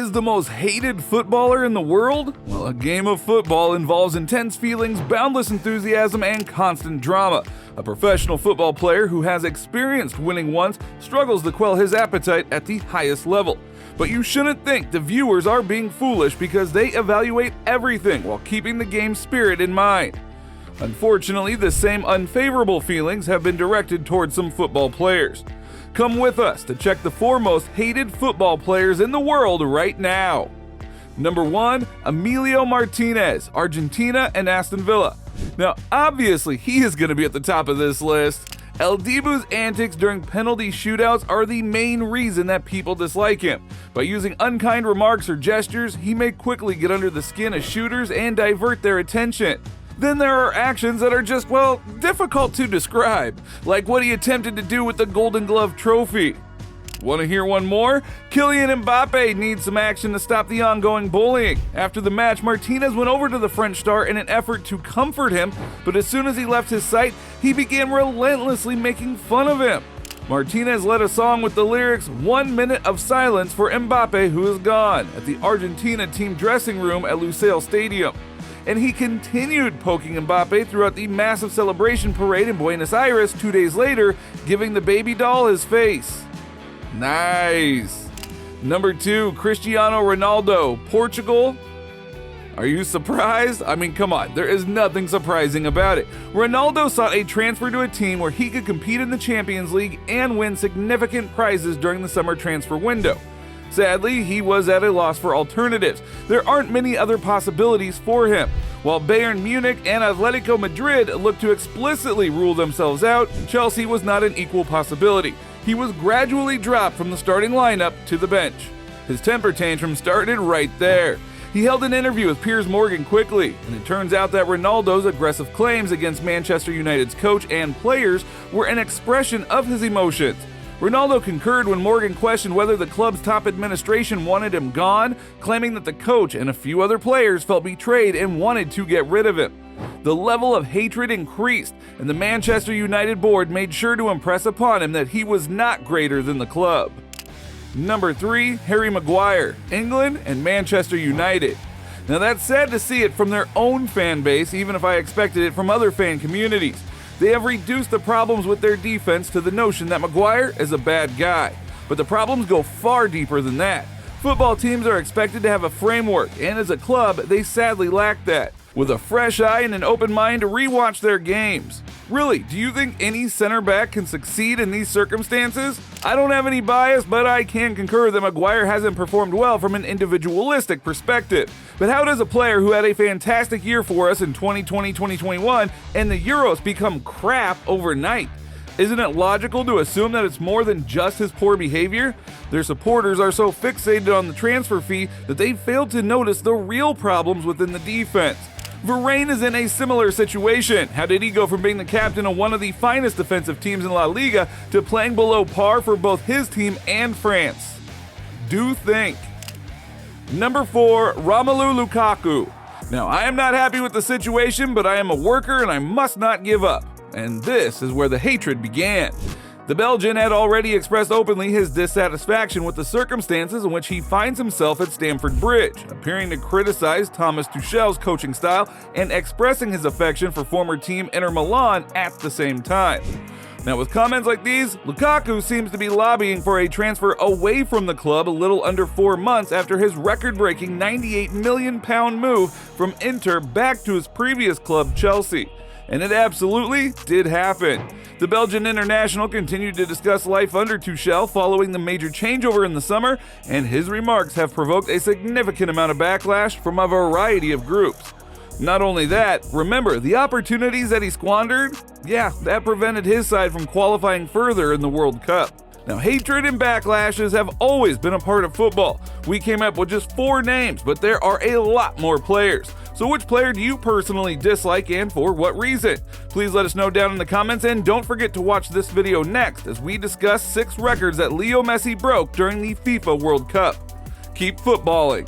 is the most hated footballer in the world? Well, a game of football involves intense feelings, boundless enthusiasm, and constant drama. A professional football player who has experienced winning once struggles to quell his appetite at the highest level. But you shouldn't think the viewers are being foolish because they evaluate everything while keeping the game's spirit in mind. Unfortunately, the same unfavorable feelings have been directed towards some football players. Come with us to check the 4 most hated football players in the world right now. Number 1, Emi Martinez, Argentina and Aston Villa. Now, obviously, he is going to be at the top of this list. El Dibu's antics during penalty shootouts are the main reason that people dislike him. By using unkind remarks or gestures, he may quickly get under the skin of shooters and divert their attention. Then there are actions that are just, well, difficult to describe, like what he attempted to do with the Golden Glove trophy. Want to hear one more? Kylian Mbappe needs some action to stop the ongoing bullying. After the match, Martinez went over to the French star in an effort to comfort him, but as soon as he left his sight, he began relentlessly making fun of him. Martinez led a song with the lyrics, "1 minute of silence for Mbappe who is gone," at the Argentina team dressing room at Lusail Stadium. And he continued poking Mbappe throughout the massive celebration parade in Buenos Aires 2 days later, giving the baby doll his face. Nice. Number 2, Cristiano Ronaldo, Portugal. Are you surprised? I mean, come on, there is nothing surprising about it. Ronaldo sought a transfer to a team where he could compete in the Champions League and win significant prizes during the summer transfer window. Sadly, he was at a loss for alternatives. There aren't many other possibilities for him. While Bayern Munich and Atletico Madrid looked to explicitly rule themselves out, Chelsea was not an equal possibility. He was gradually dropped from the starting lineup to the bench. His temper tantrum started right there. He held an interview with Piers Morgan quickly, and it turns out that Ronaldo's aggressive claims against Manchester United's coach and players were an expression of his emotions. Ronaldo concurred when Morgan questioned whether the club's top administration wanted him gone, claiming that the coach and a few other players felt betrayed and wanted to get rid of him. The level of hatred increased, and the Manchester United board made sure to impress upon him that he was not greater than the club. Number 3, Harry Maguire, England and Manchester United. Now that's sad to see it from their own fan base, even if I expected it from other fan communities. They have reduced the problems with their defense to the notion that Maguire is a bad guy. But the problems go far deeper than that. Football teams are expected to have a framework, and as a club, they sadly lack that. With a fresh eye and an open mind to rewatch their games. Really, do you think any center back can succeed in these circumstances? I don't have any bias, but I can concur that Maguire hasn't performed well from an individualistic perspective. But how does a player who had a fantastic year for us in 2020-2021 and the Euros become crap overnight? Isn't it logical to assume that it's more than just his poor behavior? Their supporters are so fixated on the transfer fee that they failed to notice the real problems within the defense. Varane is in a similar situation. How did he go from being the captain of one of the finest defensive teams in La Liga to playing below par for both his team and France? Do think. Number 4, Romelu Lukaku. Now, I am not happy with the situation, but I am a worker and I must not give up. And this is where the hatred began. The Belgian had already expressed openly his dissatisfaction with the circumstances in which he finds himself at Stamford Bridge, appearing to criticize Thomas Tuchel's coaching style and expressing his affection for former team Inter Milan at the same time. Now, with comments like these, Lukaku seems to be lobbying for a transfer away from the club a little under 4 months after his record-breaking £98 million move from Inter back to his previous club, Chelsea. And it absolutely did happen. The Belgian international continued to discuss life under Tuchel following the major changeover in the summer, and his remarks have provoked a significant amount of backlash from a variety of groups. Not only that, remember, the opportunities that he squandered? Yeah, that prevented his side from qualifying further in the World Cup. Now, hatred and backlashes have always been a part of football. We came up with just 4 names, but there are a lot more players. So which player do you personally dislike and for what reason? Please let us know down in the comments, and don't forget to watch this video next as we discuss 6 records that Leo Messi broke during the FIFA World Cup. Keep footballing.